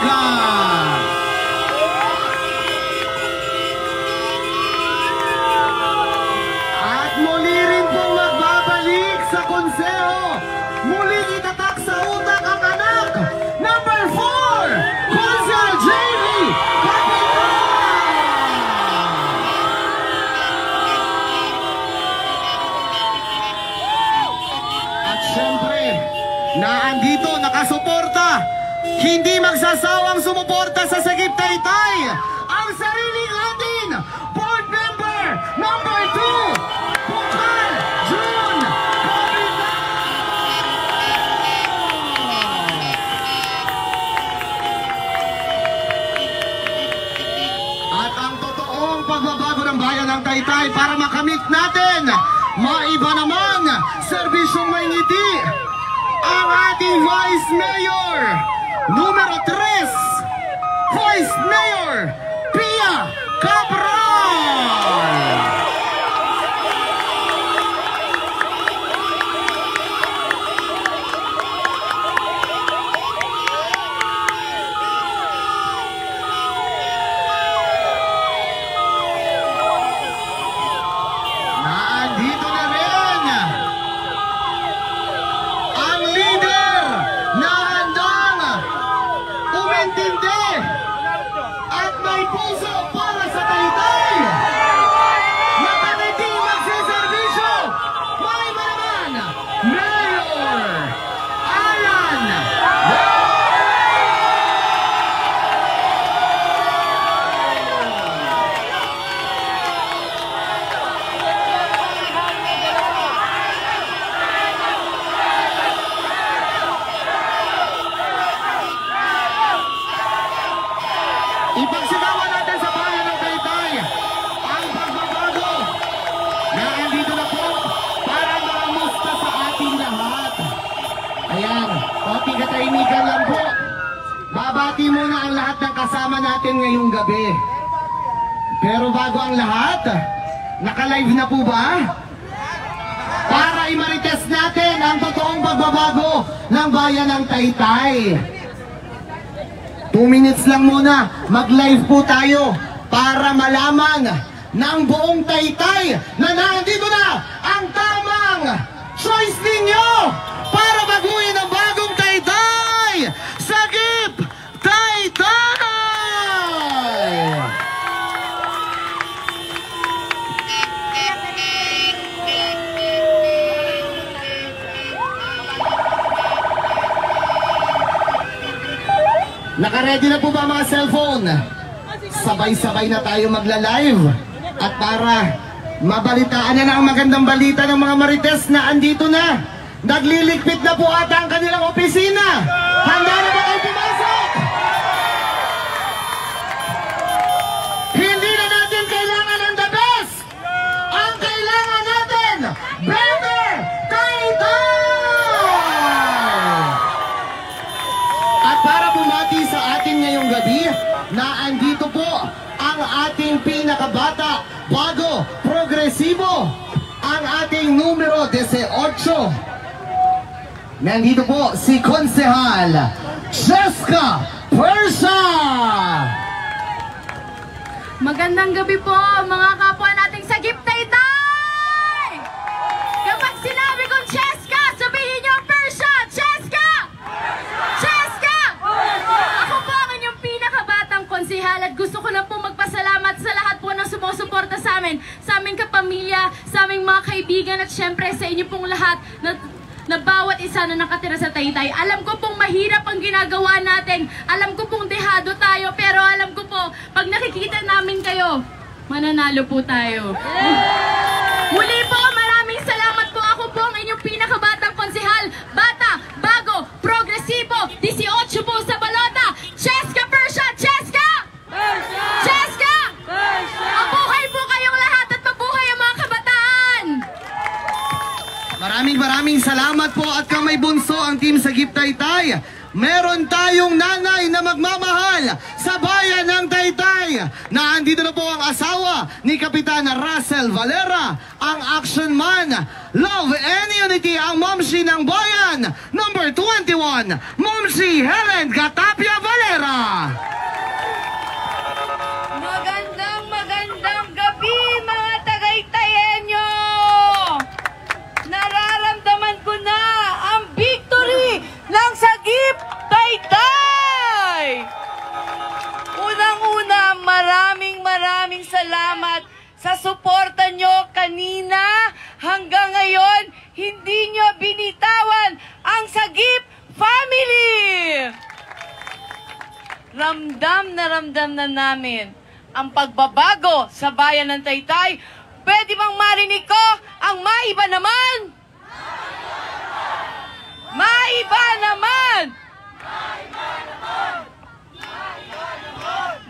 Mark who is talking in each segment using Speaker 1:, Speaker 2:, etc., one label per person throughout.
Speaker 1: Cheska. At muli rin po magbabalik sa konseho. Muling itatak sa utak ang anak. Number 4, Konsehal JV Kapitan. At syempre, naandito, nakasuporta, hindi magsasawang sumuporta sa Sagip Taytay, ang sariling atin, board member number 2, Bukal Jun Kapitan. At ang totoong pagbabago ng bayan ng Taytay para makamit natin, maiba naman, serbisyong may ngiti, ang ating Vice Mayor, numero 3, Vice Mayor Pia Cabral. Naandito na rin ang leader na handang umintindi at may puso para sa Taytay. Nakangiti magsiservisyo. May naman, Mayor Alan. Ipagsigawan natin sa bayan ng Taytay ang pagbabago na andito na po para makamusta sa ating lahat. Ayan, konting katahimikan lang po. Babati muna ang lahat ng kasama natin ngayong gabi. Pero bago ang lahat, naka-live na po ba? Para i-marites natin ang totoong pagbabago ng bayan ng Taytay. 2 minutes lang muna, mag-live po tayo para malaman ng buong Taytay na nandito na ang tamang choice ninyo para baguhin ang bagong Taytay! Sagip Taytay! Naka-ready na po ba mga cellphone? Sabay-sabay na tayo magla-live. At para mabalitaan na ang magandang balita ng mga marites na andito na. Nagliligpit na po ata ang kanilang opisina. Handa na ba kayo pumasok? Hindi na natin kailangan ng the best. Ang kailangan natin, better Taytay! At para bumati sa atin ngayong gabi, na andito po ang ating pinakabata, bago, progresibo, ang ating numero 18. Nandito po si Konsehal Cheska Persia.
Speaker 2: Magandang gabi po mga kapwa nating Sagip Taytay! Kapag sinabi kong Cheska, sabihin niyo Persia! Cheska! Cheska! Ako po ang inyong pinakabatang konsehal at gusto ko lang po magpasalamat sa lahat po ng sumusuporta sa amin, sa aming kapamilya, sa aming mga kaibigan at syempre sa inyo pong lahat na bawat isa na nakatira sa Taytay. Alam ko pong mahirap ang ginagawa natin. Alam ko pong dehado tayo, pero alam ko po, pag nakikita namin kayo, mananalo po tayo. Muli po, maraming salamat po. Ako po ang inyong pinakabatang konsehal. Bata, bago, progresibo, 18 po sa balota. Cheska Persia! Cheska! Cheska! Mabuhay po kayong lahat at mabuhay ang mga kabataan!
Speaker 1: Maraming salamat po at kamay bunso ang Team Sagip Taytay. Meron tayong nanay na magmamahal sa bayan ng Taytay. Naandito na po ang asawa ni Kapitan Russell Valera, ang action man, love and unity, ang momshi ng bayan, number 21, Momshi Helen Gatapia Valera.
Speaker 3: sa suporta nyo kanina hanggang ngayon, hindi nyo binitawan ang Sagip family! Ramdam na namin ang pagbabago sa bayan ng Taytay. Pwede bang marinig ko ang maiba naman? Maiba naman!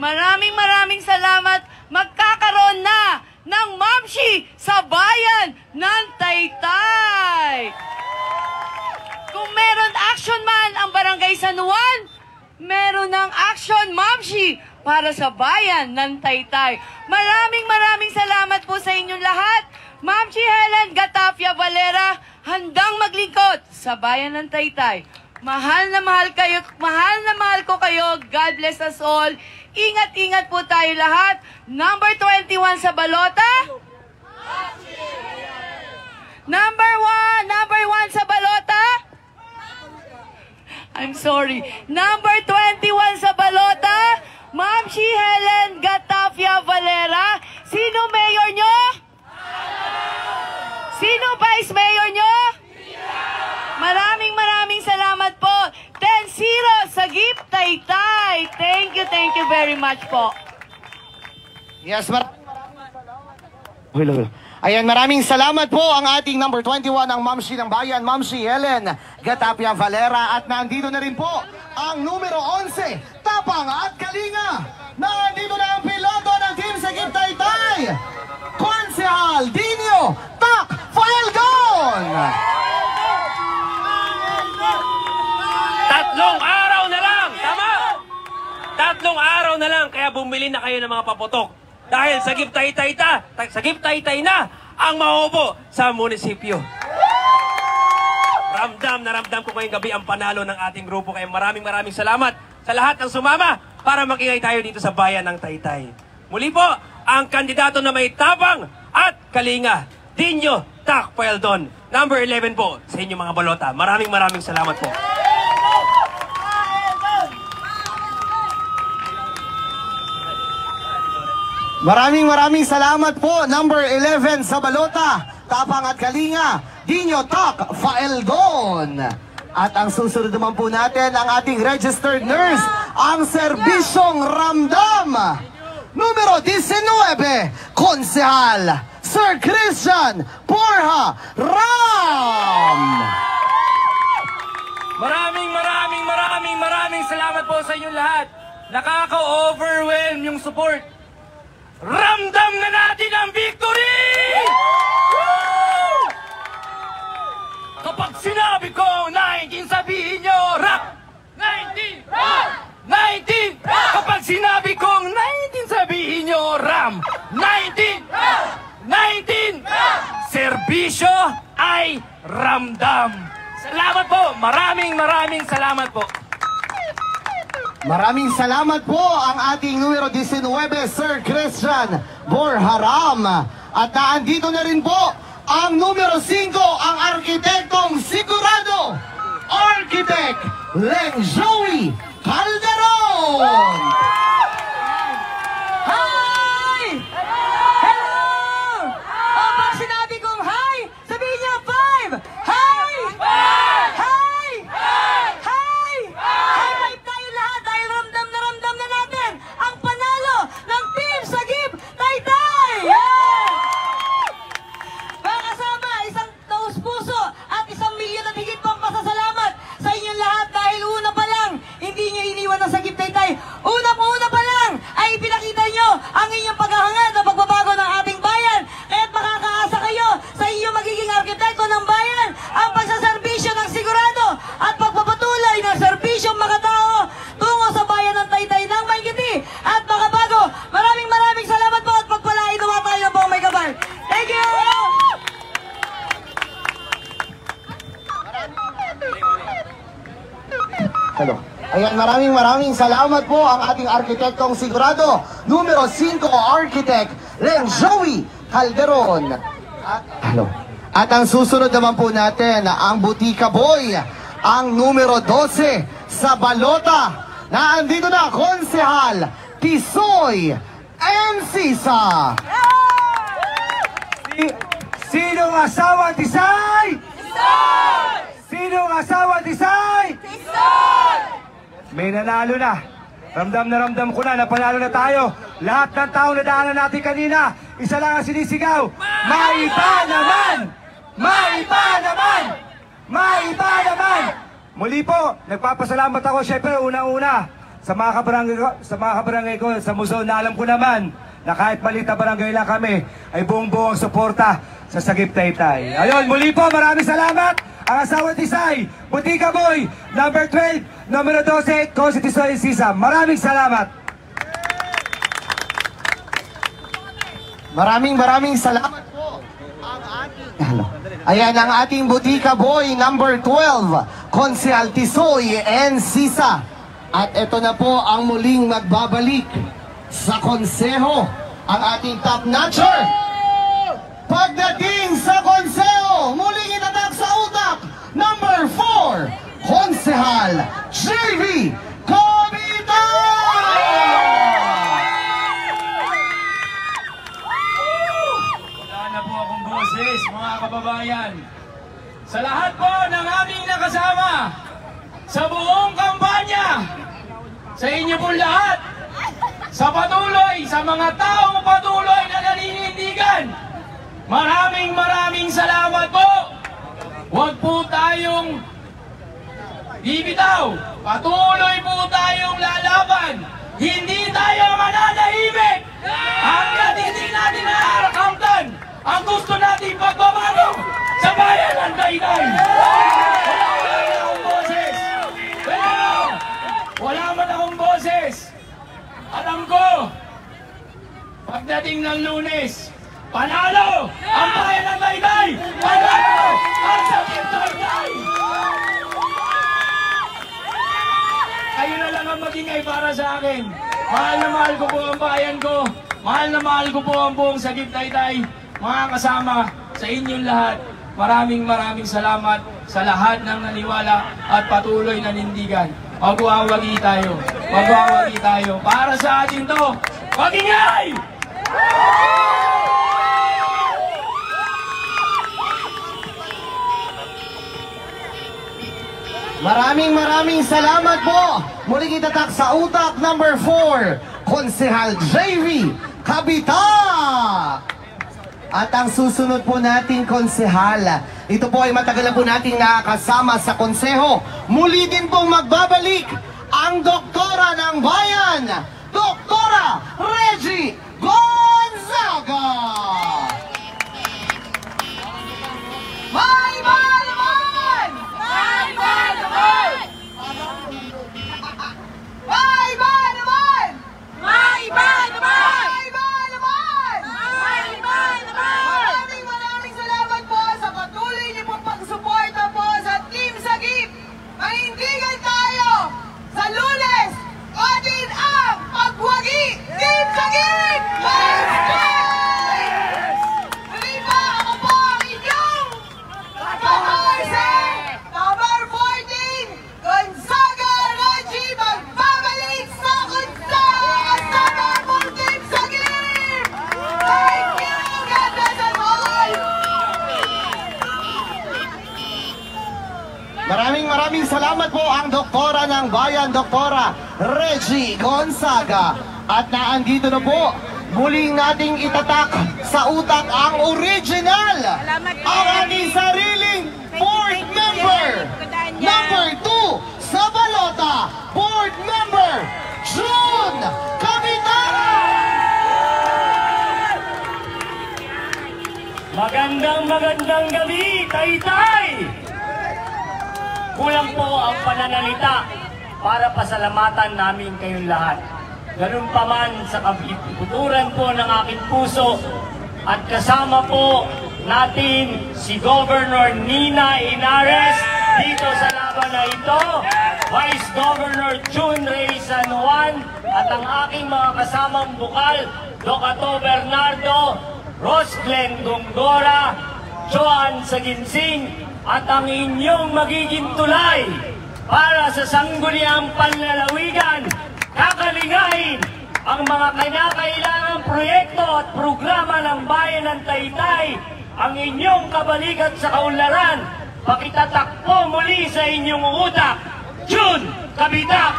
Speaker 3: Maraming salamat. Magkakaroon na ng Mamshi sa bayan ng Taytay. Kung meron action man ang Barangay San Juan, meron ng action Mamshi para sa bayan ng Taytay. Maraming salamat po sa inyong lahat. Mamshi Helen Gatapia Valera, handang maglingkod sa bayan ng Taytay. Mahal na mahal ko kayo. God bless us all. Ingat po tayo lahat. Number 21 sa balota. Number 1 sa balota. I'm sorry. Number 21 sa balota. Mamshi Helen Gatapia Valera. Sino mayor nyo? Sino vice mayor nyo? Maraming salamat po. 10-0 Sagip Taytay. Thank you very much po.
Speaker 1: Yes, ayan, maraming salamat po ang ating number 21 ang Mamshi ng Bayan, Mamshi Helen Gatapia Valera. At nandito na rin po ang numero 11, Tapang at Kalinga. Nandito na ang piloto ng Team Sagip Taytay, Konsehal Dinio Tak Faelgon.
Speaker 4: 3 araw na lang! Tama! 3 araw na lang, kaya bumili na kayo ng mga paputok. Dahil Sagip Taytay na ang mauupo sa munisipyo. Ramdam na ramdam ko ngayong gabi ang panalo ng ating grupo. Kaya maraming salamat sa lahat ng sumama para makingay tayo dito sa bayan ng Taytay. Muli po, ang kandidato na may tapang at kalinga, Dinyo Tak Faelgon. Number 11 po sa inyong mga balota. Maraming salamat po.
Speaker 1: Maraming salamat po. Number 11 sa balota, Tapang at Kalinga, Dinyo Tak Faelgon. At ang susunod naman po natin ang ating registered nurse, ang Serbisyong Ramdam. Numero 19, Konsehal Sir Christian Borja Ram.
Speaker 4: Maraming salamat po sa inyong lahat. Nakaka-overwhelm yung support. Ramdam na natin ang victory! Kapag sinabi ko 19, sabihin nyo rap! 19! Rap! 19! Rap! Kapag sinabi kong 19, sabihin nyo ram! 19! Rap! 19! Rap! Serbisyo ay ramdam! Salamat po! Maraming salamat po!
Speaker 1: Maraming salamat po ang ating numero 19, Sir Christian Borja Ram. At naandito na rin po ang numero 5, ang arkitektong sigurado, Architect Leng Joey Calderon.
Speaker 3: Hi! Hello! O, pag sinabi kong hi, sabihin niyo 5! Hi! Hi! Hi! Hi-five tayo lahat dahil ramdam na natin ang panalo ng Team Sagip Taytay! Mga kasama, isang taus-puso at 1,000,000 at higit pang pasasalamat sa inyong lahat dahil una pa lang, hindi niyo iniwan ang Sagip Taytay. Una pa lang ay pinakita niyo ang inyong paghahangad na pagbabago ng ating bayan. Kaya't makakaasa kayo sa inyong magiging arkitekto ng bayan, ang pagsaserbisyo ng sigurado at pagpapatuloy ng serbisyong makatao tungo sa bayan ng Taytay ng Maygiti at makabago. Maraming salamat po at pagpalain naman tayo ng buong may kapal. Thank you!
Speaker 1: Hello. Ayan, maraming salamat po ang ating arkitektong sigurado, numero 5, Architect Leng Joey Calderon. At ang susunod naman po natin, ang Butika Boy, ang numero 12 sa balota. Naandito na, Konsehal Tisoy Encisa.
Speaker 5: Sinong asawa Tisay? Tisay! Sinong asawa Tisay? Tisay! May nanalo na. Ramdam na ramdam ko na panalo na tayo. Lahat ng tao na daanan natin kanina, isa lang ang sinisigaw. Maiba naman! Maiba naman! Maiba naman! Muli po, nagpapasalamat ako syempre una-una sa mga kabarangay ko sa museo na alam ko naman na kahit maliit na barangay lang kami ay buong-buong suporta sa Sagip Taytay. Ayun, muli po, maraming salamat. Ang asawa Tisay, Butika Boy, number 12, numero 12, Consi Tisoy Sisa. Maraming salamat.
Speaker 1: Maraming salamat po. Ayan ang ating Butika Boy, number 12, Konsehal Tisoy and Sisa. At ito na po ang muling magbabalik sa konseho, ang ating top notcher. Pagdating sa konseho, muling itatak sa utak, number 4, Konsehal JV Kapitan!
Speaker 4: Wala na po akong boses, mga kababayan. Sa lahat po ng aming nakasama, sa buong kampanya, sa inyo po lahat, sa patuloy, sa mga taong patuloy na naninindigan, maraming salamat po. Huwag po tayong bibitaw. Patuloy po tayong lalaban. Hindi tayo mananahimik. Hanggat hindi natin naakamtan ang gusto natin pagbabago sa bayan ng Taytay. Wala man akong boses. Alam ko, pagdating ng Lunes, panalo ang bayan ng Taytay! Panalo ang Sagip Taytay! Kayo na lang ang magingay para sa akin. Mahal na mahal ko po ang bayan ko. Mahal na mahal ko po ang buong Sagip Taytay. Mga kasama, sa inyong lahat, maraming salamat sa lahat ng naniwala at patuloy na nindigan. Magwawagi tayo. Magwawagi tayo. Para sa atin to, magingay!
Speaker 1: Maraming salamat po. Muling itatak sa utak, number 4, Konsehal JV Kapitan! At ang susunod po nating konsehal, ito po ay matagal na po nating nakakasama sa konseho. Muli din pong magbabalik ang doktora ng bayan, Doktora Reggie Gonzaga!
Speaker 2: May ba naman! May ba naman! May ba naman! May ba naman! May ba naman! May ba naman! Maraming salamat po sa patuloy niyo pong pagsuporta po sa Team Sagip. Manindigan tayo sa Lunes. Atin ang pagwagi! Team Sagip! Let's go! Muli pa, ako po ang inyong number 14, Gonzaga Reggie, magbabalik sa kasama po Team Sagip! Thank you! God bless us all!
Speaker 1: Maraming salamat po ang doktora ng bayan, Doktora Reggie Gonzaga. At naandito na po, muling nating itatak sa utak ang original, ang ating sariling board member, number 2 sa balota, board member June Kapitan!
Speaker 6: Magandang gabi, Taytay! Kulang po ang pananalita para pasalamatan namin kayong lahat. Ganun pa man sa kabuturan po ng aking puso at kasama po natin si Governor Nina Inares dito sa laban na ito, Vice Governor June Ray San Juan at ang aking mga kasamang bukal, Docato Bernardo, Rosglen Gongora, Joan Saginsing, at ang inyong magiging tulay para sa sangguniang panlalawigan, kakalingain ang mga kailangang proyekto at programa ng bayan ng Taytay, ang inyong kabalikat sa kaunlaran, pakitatakpo muli sa inyong utak, June Kabitak!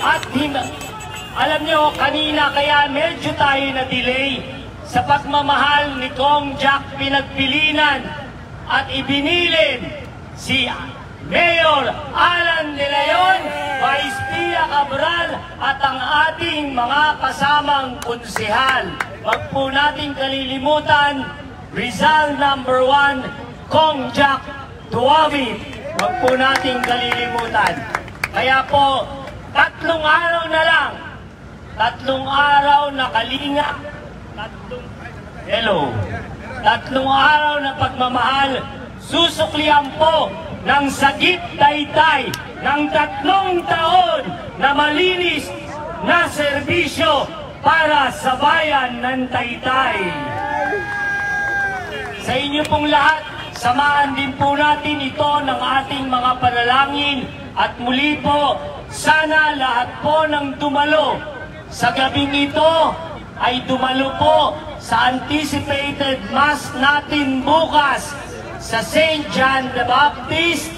Speaker 6: At alam nyo, kanina kaya medyo tayo na-delay sa pagmamahal ni Kong Jack Pinagpilinan at ibinilin si Mayor Alan De Leon, Vice Pia Cabral at ang ating mga kasamang konsehal. Wag po nating kalilimutan, Rizal number 1, Kong Jack Tuwawit. Wag po nating kalilimutan. Kaya po, 3 araw na lang, 3 araw na kalinga, 3 araw na pagmamahal, susuklian po ng Sagip Taytay ng 3 taon na malinis na serbisyo para sa bayan ng Taytay. Sa inyo pong lahat, samahan din po natin ito ng ating mga panalangin at muli po, sana lahat po ng dumalo sa gabing ito ay dumalo po sa anticipated Mass natin bukas sa St. John the Baptist.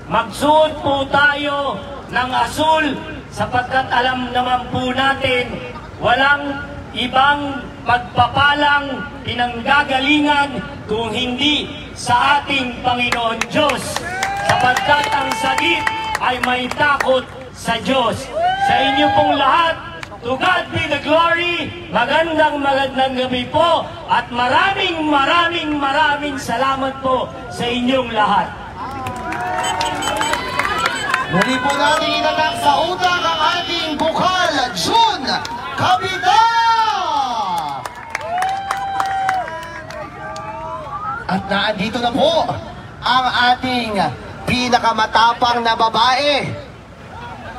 Speaker 6: Magsuot po tayo ng asul sapagkat alam naman po natin walang ibang pagpapalang pinanggagalingan kung hindi sa ating Panginoon Diyos, sapagkat ang sagip ay may takot sa Diyos. Sa inyo pong lahat, to God be the glory. Magandang gabi po at maraming salamat po sa inyong lahat.
Speaker 1: Muli po natin itatak sa utak ang ating bukal, June Kabitak! At naandito na po ang ating pinakamatapang na babae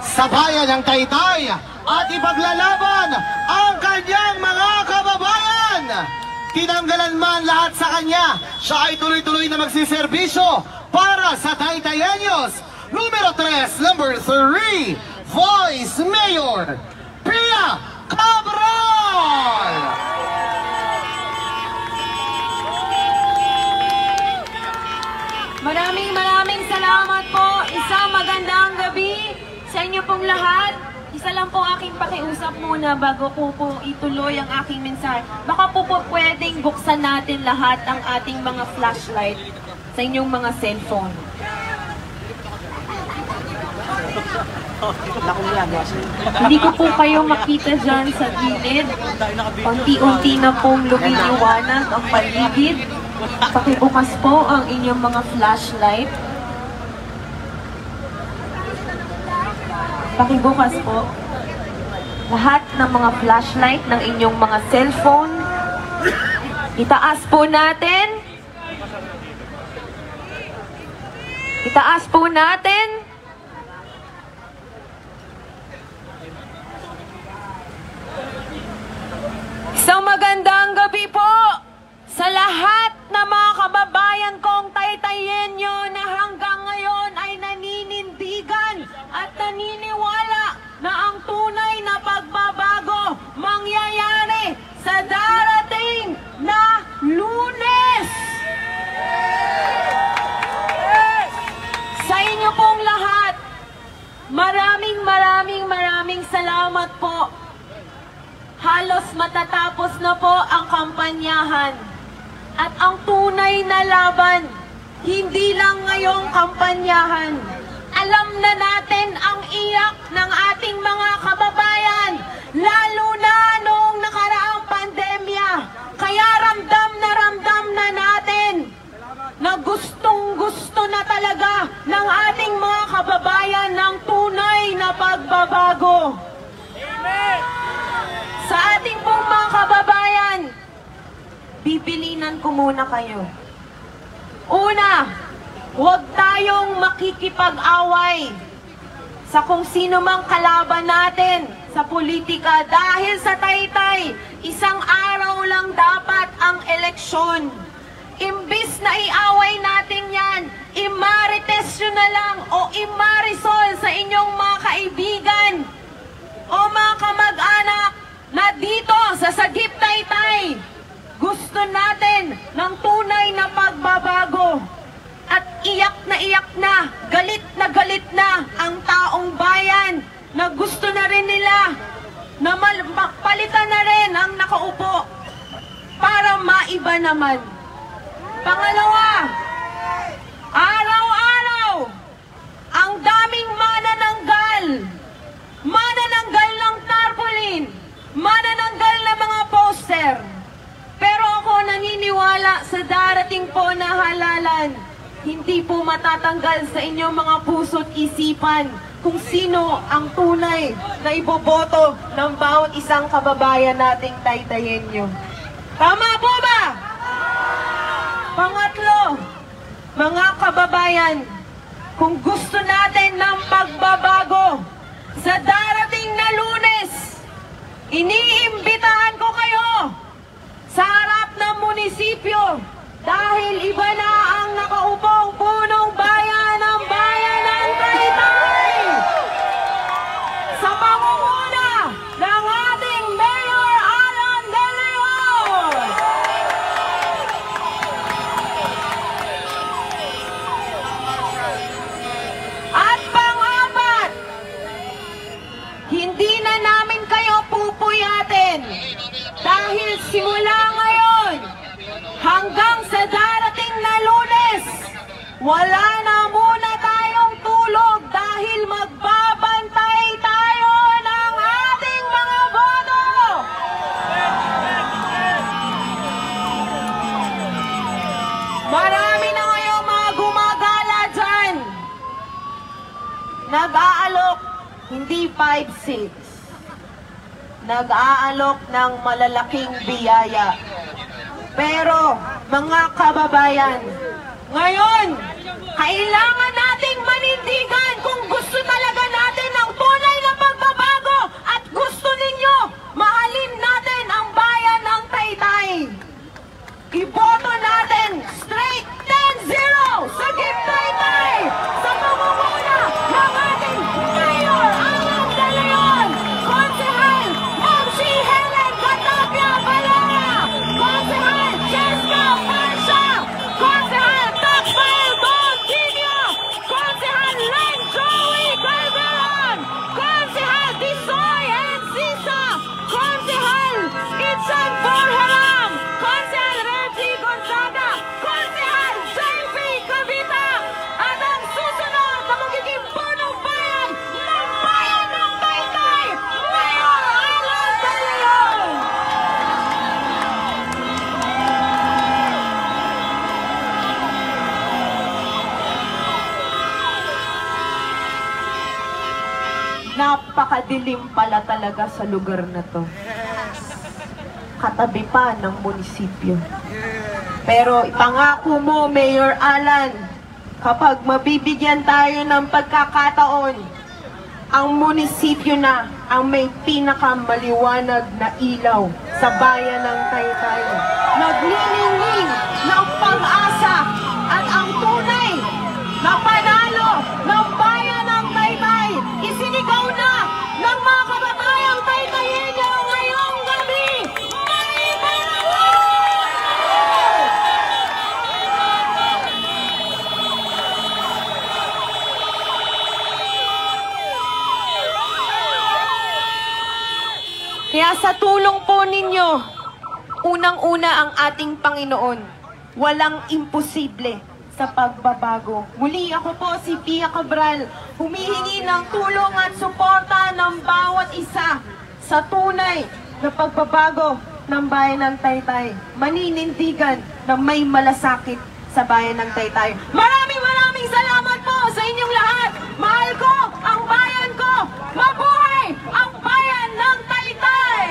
Speaker 1: sa bayan ng Taytay at ipaglalaban ang kanyang mga kababayan. Tinanggalan man lahat sa kanya, siya ay tuloy-tuloy na magsiservisyo para sa Taytayenyos. Numero 3, number 3, Vice Mayor Pia Cabral!
Speaker 2: Maraming salamat po. Isang magandang gabi sa inyo pong lahat. Isa lang po aking pakiusap muna bago po ituloy ang aking mensahe. Baka po pwedeng buksan natin lahat ang ating mga flashlight sa inyong mga cellphone. Hindi ko po kayo makita dyan sa gilid. Unti-unti na pong lumiliwanag ang paligid. Pakibukas po ang inyong mga flashlight. Pakibukas po lahat ng mga flashlight ng inyong mga cellphone. Itaas po natin. Itaas po natin. Isang magandang gabi po sa lahat ng mga kababayan kong Taytayenyo na hanggang ngayon ay naninindigan at naniniwala na ang tunay na pagbabago mangyayari sa darating na Lunes. Sa inyo pong lahat, maraming salamat po. Halos matatapos na po ang kampanyahan. At ang tunay na laban, hindi lang ngayong kampanyahan. Alam na natin ang iyak ng ating mga kababayan, lalo na noong nakaraang pandemya. Kaya ramdam na natin na gustong-gusto na talaga ng ating mga kababayan ng tunay na pagbabago. Amen! Sa ating pong mga kababayan, bibilinan ko muna kayo. Una, huwag tayong makikipag-away sa kung sino mang kalaban natin sa politika dahil sa Taytay, isang araw lang dapat ang eleksyon. Imbis na iaway natin yan, imarites nyo na lang o imarisol sa inyong mga kaibigan o mga kamag-anak na dito sa Sagip Taytay, gusto natin ng tunay na pagbabago. At iyak na, galit na ang taong bayan na gusto na rin nila na palitan na rin ang nakaupo para maiba naman. Pangalawa, araw-araw, ang daming manananggal ng tarpaulin, manananggal na mga poster. Pero ako naniniwala sa darating po na halalan, hindi po matatanggal sa inyong mga puso't isipan kung sino ang tunay na iboboto ng bawat isang kababayan nating Taytayenyo. Tama po ba? Pangatlo, mga kababayan, kung gusto natin ng pagbabago sa darating na Lunes, iniimbitahan ko kayo sa harap ng munisipyo dahil iba na ang nakaupong punong bayan ng Taytay sa pangunguna ng ating Mayor Alan De Leon. At pang-apat, hindi na namin kayo pupuyatin dahil simula ngayon hanggang sa darating na Lunes, wala na muna tayong tulog dahil magbabantay tayo ng ating mga boto. Marami na ngayong mga gumagala dyan. Nag-aalok, hindi 5-6. Nag-aalok ng malalaking biyaya. Pero, mga kababayan, ngayon, kailangan nating manindigan kung gusto talaga natin ng tunay na pagbabago at gusto ninyo, mahalin natin ang bayan ng Taytay. Iboto natin straight 10-0 sa Sagip Taytay sa pamumuna ng ating Mayor Alan De Leon, Konsehal Mamshi Helen Catapia Balera, Konsehal Cheska Parsha, Konsehal Takbael Bontinio, Konsehal Len Joey Calderon, Konsehal Disoy Encisa, Konsehal Itsan Borheram, Konsehal Reggie Gonzaga, Konsehal JP Cavita, at ang susunod na magiging punong bayan ng Taytay, Mayor Alan De Leon. Napakadilim pala talaga sa lugar na to. Katabi pa ng munisipyo. Pero ipangako mo, Mayor Alan, kapag mabibigyan tayo ng pagkakataon, ang munisipyo na ang may pinakamaliwanag na ilaw sa bayan ng Taytay. Naglilingling ng pag-asa at ang tunay na panalo ng bayan ng Taytay. Isinigaw na ng mga kababayang Taytayenyo ngayong gabi. May panahon! Kaya sa tulong po ninyo, unang-una ang ating Panginoon, walang imposible sa pagbabago. Muli ako po si Pia Cabral, humihingi ng tulong at suporta ng bawat isa sa tunay na pagbabago ng bayan ng Taytay. Maninindigan na may malasakit sa bayan ng Taytay. Maraming salamat po sa inyong lahat. Mahal ko ang bayan ko. Mabuhay ang bayan ng Taytay!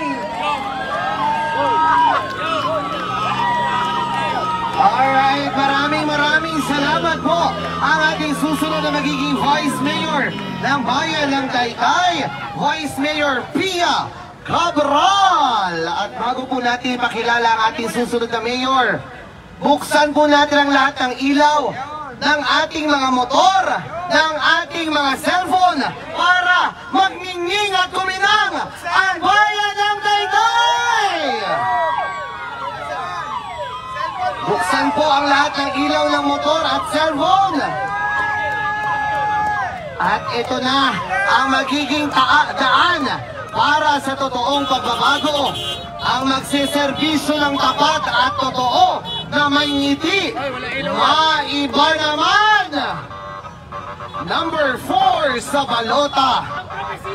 Speaker 1: Alright, maraming salamat po ang ating susunod na magiging Vice Mayor ng Bayan ng Taytay, Vice Mayor Pia Cabral. At bago po natin makilala ang ating susunod na Mayor, buksan po natin ang lahat ng ilaw ng ating mga motor, ng ating mga cellphone para tuminging at kuminang ang bayan ng Taytay! Buksan po ang lahat ng ilaw ng motor at cellphone. At ito na ang magiging daan para sa totoong pagbabago. Ang magsiservisyo ng tapat at totoo na may ngiti. Maiba naman! Number 4 sa balota,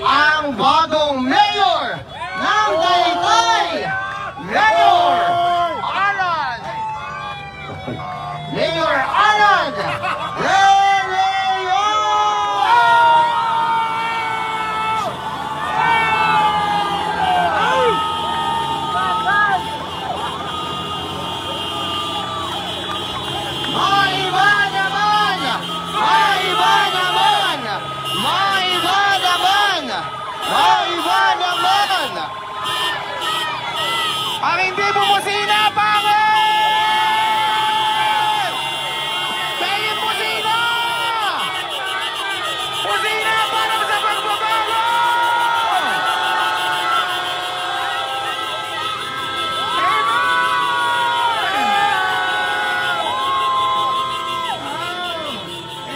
Speaker 1: ang bagong mayor ng Taytay, Mayor Alan! Mayor Alan!
Speaker 5: Ang hindi bumusina, pangit! Tingin pusina! Pusina para sa pagbabago!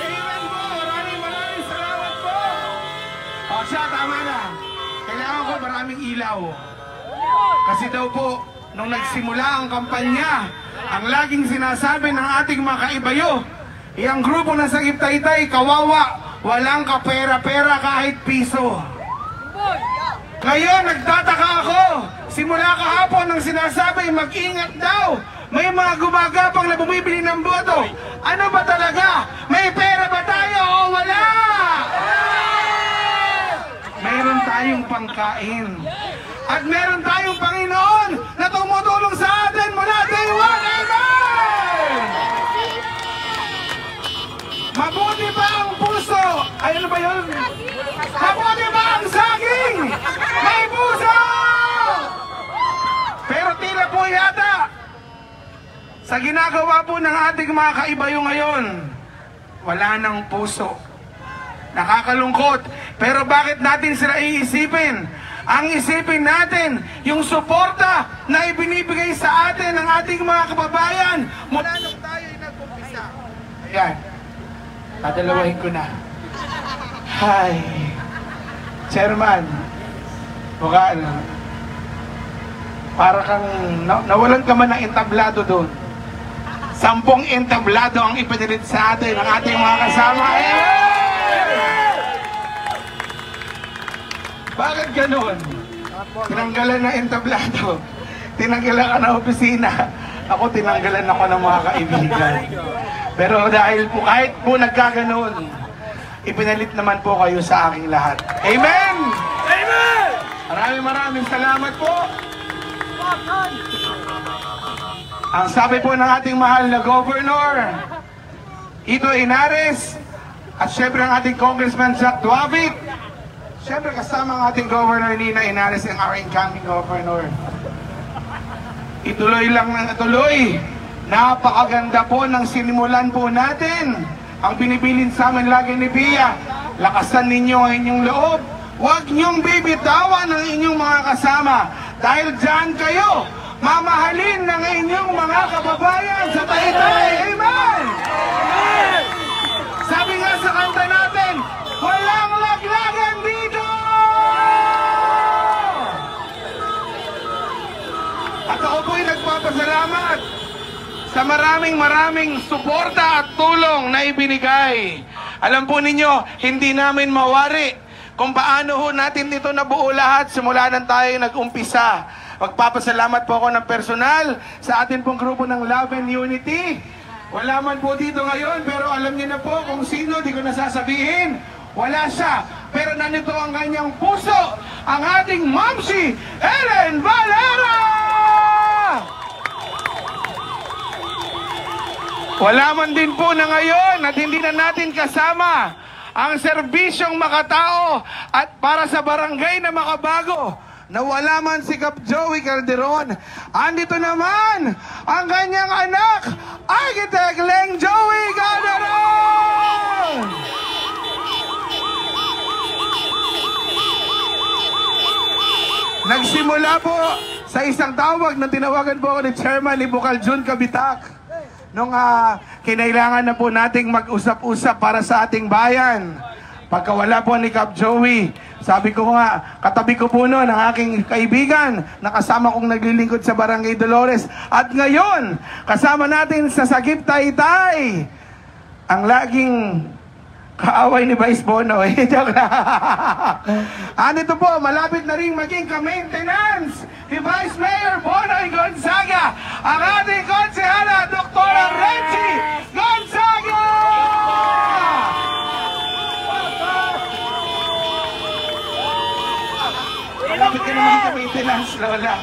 Speaker 5: Amen po! Maraming salamat po! O siya, tama na. Kailangan ko maraming ilaw. Kasi daw po, nung nagsimula ang kampanya, ang laging sinasabi ng ating mga kaibayo, iyang grupo na Sagip Taytay, kawawa, walang kapera-pera kahit piso. Ngayon, nagtataka ako, simula kahapon nang sinasabi, mag-ingat daw, may mga gumagapang na bumibili ng boto. Ano ba talaga? May pera ba tayo o wala? Mayroon tayong pangkain. At meron tayong Panginoon na tumutulong sa atin mula day 1. Amen! Mabuti ba ang puso? Ay, ano ba yun? Mabuti ba ang saging? May puso! Pero tila po yata, sa ginagawa po ng ating mga kaibayo ngayon, wala nang puso. Nakakalungkot. Pero bakit natin sila iisipin? Ang isipin natin, yung suporta na ibinibigay sa atin ng ating mga kababayan mula nung tayo'y nag-umpisa. Ayan. Tatalawahin ko na. Hi. Chairman. Mukha na. Para kang nawalan ka man ng entablado doon. 10 entablado ang ipinilit sa atin ng ating mga kasama. Bakit ganun? Tinanggalan na entablado. Tinanggalan ka ng opisina. Ako tinanggalan ako ng mga kaibigan. Pero dahil po kahit po nagkaganon, ipinalit naman po kayo sa aking lahat. Amen! Amen! Maraming salamat po. Ang sabi po ng ating mahal na Governor, Ito Inares, at syempre ang ating Congressman Jack Duavit, syempre kasama ang ating Governor Nina Inares and our incoming Governor. Ituloy lang ng ituloy. Napakaganda po ng sinimulan po natin. Ang binibilin sa amin lagi ni Pia, lakasan ninyo ang inyong loob. Huwag niyong bibitawan ang inyong mga kasama. Dahil dyan kayo, mamahalin ng inyong mga kababayan sa Taytay. Amen! Amen! Sabi nga sa kanta natin, walang laglagan dito! At ako po'y nagpapasalamat sa maraming suporta at tulong na ibinigay. Alam po ninyo, hindi namin mawari kung paano ho natin ito nabuo lahat simula nang tayo nag-umpisa. Magpapasalamat po ako ng personal sa atin pong grupo ng Love and Unity. Wala man po dito ngayon, pero alam niyo na po kung sino, di ko nasasabihin. Wala siya, pero nandito ang kanyang puso, ang ating Mamsi, Ellen Valera! Wala man din po na ngayon at hindi na natin kasama ang serbisyong makatao at para sa barangay na makabago na wala man si Kap Joey Calderon. Andito naman ang kanyang anak, Architect Leng Joey Calderon!
Speaker 7: Nagsimula po sa isang tawag na tinawagan po ako ni Chairman ni Bukal Jun Kabitak. Nung kinailangan na po nating mag-usap-usap para sa ating bayan. Pagkawala po ni Cap Joey, sabi ko nga, katabi ko po noon ang aking kaibigan na kasama kong naglilingkod sa Barangay Dolores. At ngayon, kasama natin sa Sagip Taytay, ang laging kaaway ni Vice Bono. Joke lang. Andito po, malapit na rin maging ka-maintenance ni Vice Mayor Bonoy Gonzaga, ang ating konsehala, Dr. Reggie Gonzaga! Malapit ka naman ka-maintenance, Lola.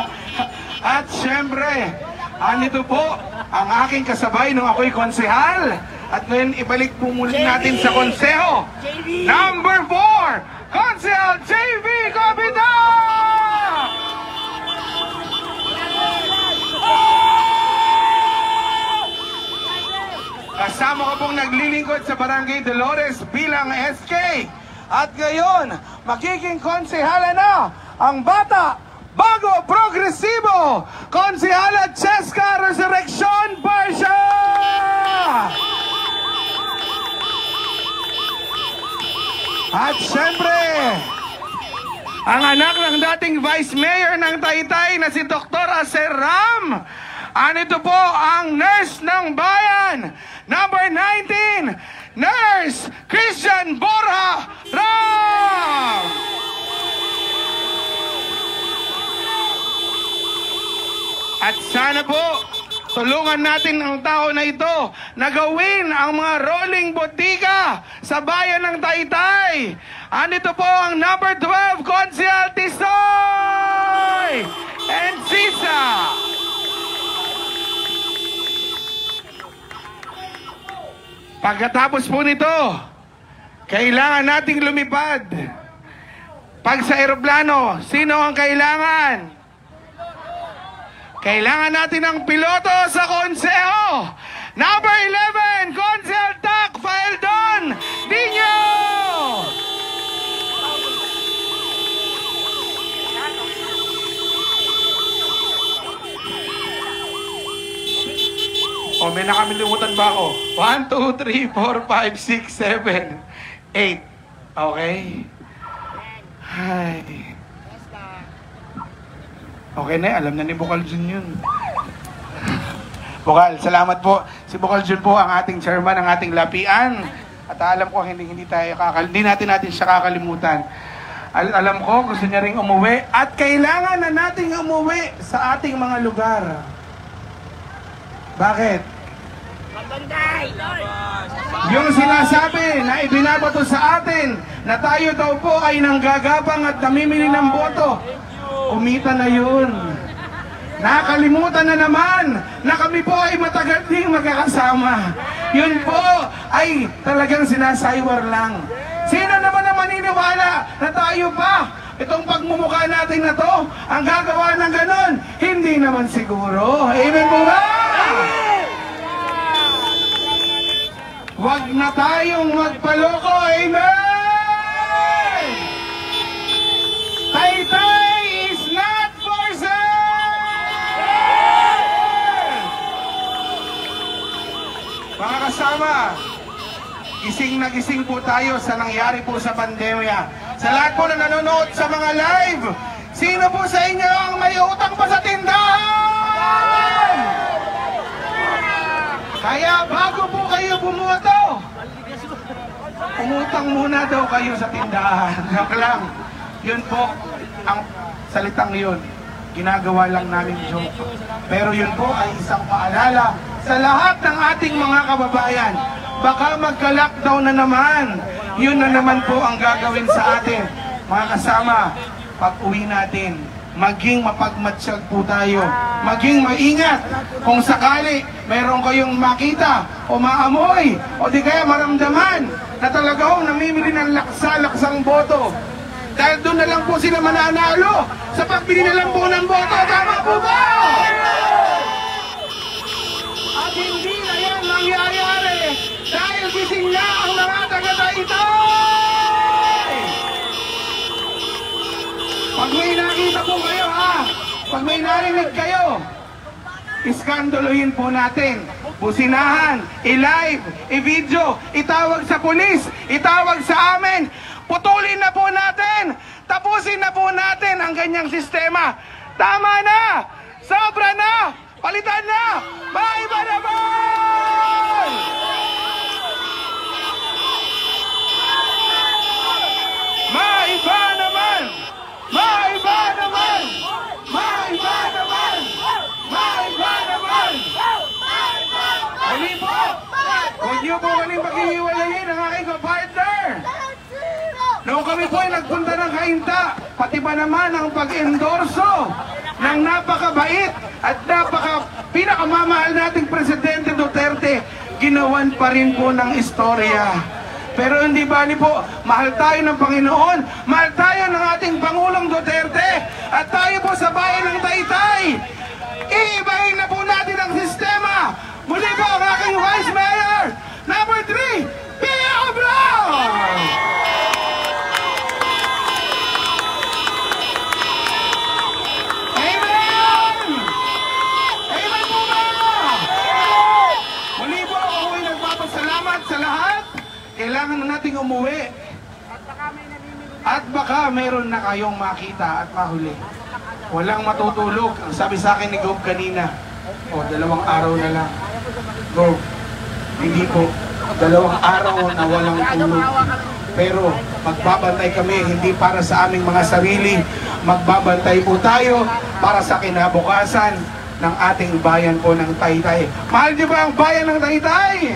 Speaker 7: At syempre, andito po ang aking kasabay nung ako'y konsehal. At ngayon, ibalik po muli natin sa konseho. Number 4, Konsehal JV Kabida! Kasama ko pong naglilingkod sa Barangay Dolores bilang SK. At ngayon, magiging konsehala na ang bata, bago, progresibo, Konsehala Cheska Resurrection Barsha! At syempre, ang anak ng dating Vice Mayor ng Taytay na si Dr. Aser Ram. Anito po ang nurse ng bayan, number 19, Nurse Christian Borja Ram. At sana po, tulungan natin ang tao na ito na gawin ang mga rolling botika sa bayan ng Taytay. Andito po ang number 12, Konsehal Tisoy and Sisa. Pagkatapos po nito, kailangan nating lumipad. Pag sa eroplano, sino ang kailangan? Kailangan natin ng piloto sa konseho. Number 11, Konsehal Tak Faeldon Dino. O, may nakamilimutan ba ako? 1, 2, 3, 4, 5, 6, 7, 8. Okay? Hi. Okay na, alam na ni Bukal Jun yun. Bukal, salamat po. Si Bukal Jun po ang ating chairman, ang ating lapian. At alam ko, hindi natin siya kakalimutan. Alam ko, gusto niya ring umuwi. At kailangan na nating umuwi sa ating mga lugar. Bakit? Yung sinasabi na ibinabato sa atin na tayo daw po ay nanggagapang at namimili ng boto. Umita na yun. Nakalimutan na naman na kami po ay matagal ding magkakasama. Yun po ay talagang sinasaywar lang. Sino naman ang maniniwala na tayo pa, itong pagmumukha natin na to, ang gagawa ng ganon? Hindi naman siguro. Amen po ba? Huwag na tayong magpaloko. Amen! Taytay is not for sale! Mga kasama, gising na gising po tayo sa nangyari po sa pandemya. Sa lahat po na nanonood sa mga live, sino po sa inyo ang may utang pa sa tindahan? Kaya bago po kayo bumoto, umutang muna daw kayo sa tindahan. Joke lang. Yun po, ang salitang yun, ginagawa lang namin joke. Pero yun po ay isang paalala sa lahat ng ating mga kababayan. Baka magka-lockdown na naman. Yun na naman po ang gagawin sa atin. Mga kasama, pag-uwi natin, maging mapagmatsyag po tayo. Maging maingat kung sakali mayroon kayong makita o maamoy o di kaya maramdaman na talagang namimili ng laksa-laksang boto. Dahil doon na lang po sila mananalo sa pagbili na lang po ng boto. Tama po ba? At hindi na yan mangyayari dahil gising na ang mga taga-Taytay. Pag may nakita po kayo, Pag may narinig kayo, iskandalohin po natin. Businahan, i-live, i-video, itawag sa pulis, itawag sa amin. Putulin na po natin. Tapusin na po natin ang ganyang sistema. Tama na! Sobra na! Palitan na! Maiba naman! Maiba naman! Maiba naman! Maiba naman! Maiba naman! Hali po! Huwag niyo po kaling paghihiwalayin ang aking partner! Noong kami po ay nagpunta ng Kainta, pati ba naman ang pag-endorso ng napakabait at pinakamamahal nating Presidente Duterte, ginawan pa rin po ng istorya. Pero hindi bali po, mahal tayo ng Panginoon, mahal tayo ng ating Pangulong Duterte, at tayo po sa bayan ng Taytay. Iibahin na po natin ang sistema. Muli po ang aking Vice Mayor, number 3, Pia Obrador! Sa lahat, kailangan na nating umuwi. At baka meron na kayong makita at mahuli. Walang matutulog. Ang sabi sa akin ni Gob kanina, 2 araw na lang. Gob, hindi po. 2 araw na walang tulog. Pero magbabantay kami, hindi para sa aming mga sarili. Magbabantay po tayo para sa kinabukasan ng ating bayan po ng Taytay. Mahal niyo ba ang bayan ng Taytay?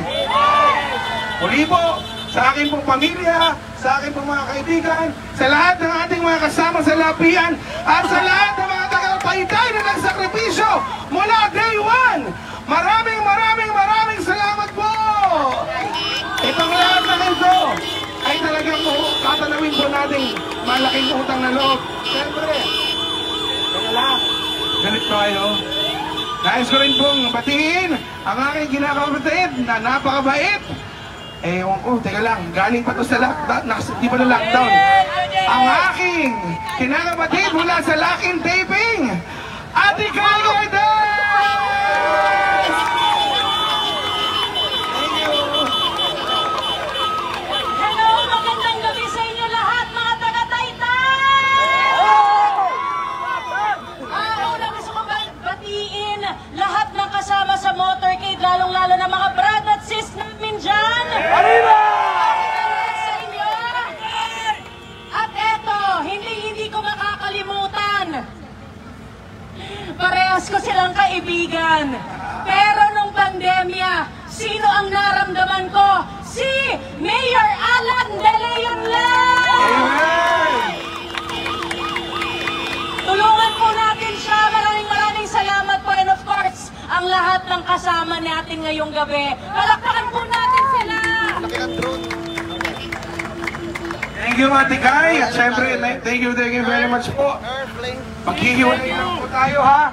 Speaker 7: Muli po, sa akin pong pamilya, sa akin pong mga kaibigan, sa lahat ng ating mga kasama sa lapian, at sa lahat ng mga taga-Taytay na nagsakripisyo mula day 1. Maraming salamat po! Itong lahat na ito ay talagang tatanawin po natin malaking utang na loob. Siyempre, galit tayo. Nais ko rin pong batiin ang aking kinakapatid na napakabait. Ewan ko, teka lang, galing pa to sa lockdown, di ba na lockdown? Ang aking kinakapatid mula sa Lakin Taping, Ate Kay Cortez! Thank you!
Speaker 2: Hello, magandang gabi sa inyo lahat, mga taga-Taytay! Una gusto ko batiin lahat ng kasama sa motorcade, lalong-lalo na mga brad at sis namin dyan!
Speaker 5: Arriba!
Speaker 2: Sa inyo! At eto, hindi ko makakalimutan. Parehas ko silang kaibigan. Pero nung pandemya, sino ang naramdaman ko? Si Mayor Alan De Leon lang! Tulungan po natin siya. Maraming salamat po. And of course, ang lahat ng kasama natin ngayong gabi. Palakpakan po natin sila!
Speaker 7: Thank you, Ate Kay. At syempre, thank you very much po. Maghihiwalay lang po tayo, ha?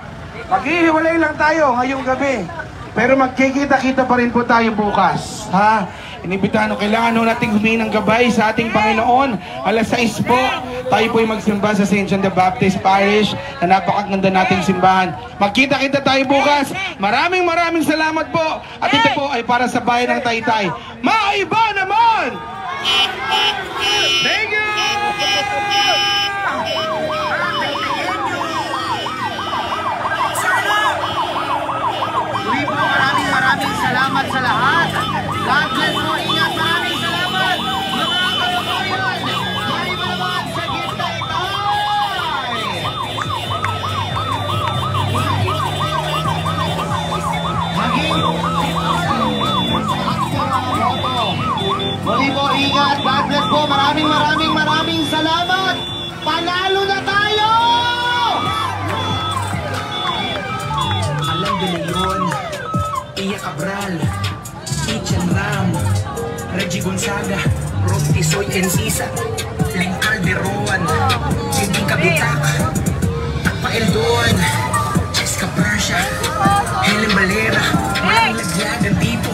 Speaker 7: Maghihiwalay lang tayo ngayong gabi. Pero magkikita-kita pa rin po tayo bukas, ha? Inibitahan, kailangan natin humingi ng gabay sa ating Panginoon. Alas 6 po, tayo po ay magsimba sa St. John the Baptist Parish na napakaganda nating simbahan. Magkita-kita tayo bukas. Maraming salamat po. At ito po ay para sa bayan ng Taytay. Maiba naman! Thank you!
Speaker 1: Muli po, maraming salamat sa lahat. God bless po, ingat, maraming salamat. Mga kababayan, may malaman sa Taytay. Muli po, ingat, God bless po, maraming salamat. Panalo na tayo!
Speaker 8: Alan De Leon, Iya Cabral, Ichan Ram, Reggie Gonzaga, Rob Tisoy Encisa, Ling Calderon, Cindy Cabitak, Takpa Eldoan, Jessica Persia, Helen Valera, Maraming Laglagan dito.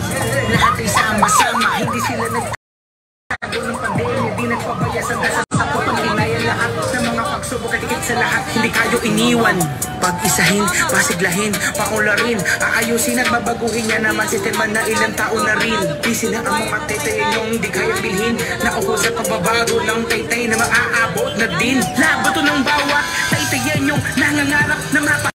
Speaker 8: Lahat ay sama-sama, hindi sila nagtago ng pandemya, di nagpabaya sa dasa sa pagpanginayan lahat ng mga pagsusunod. Subok katikit sa lahat, hindi kayo iniwan. Pag-isahin, pasiglahin, pakularin, aayusin at babaguhin niya naman sistema na ilang taon na rin. Busy na ang mga taytay yung di kaya bilhin. Nauho sa pagbabago ng taytay na maaabot na din.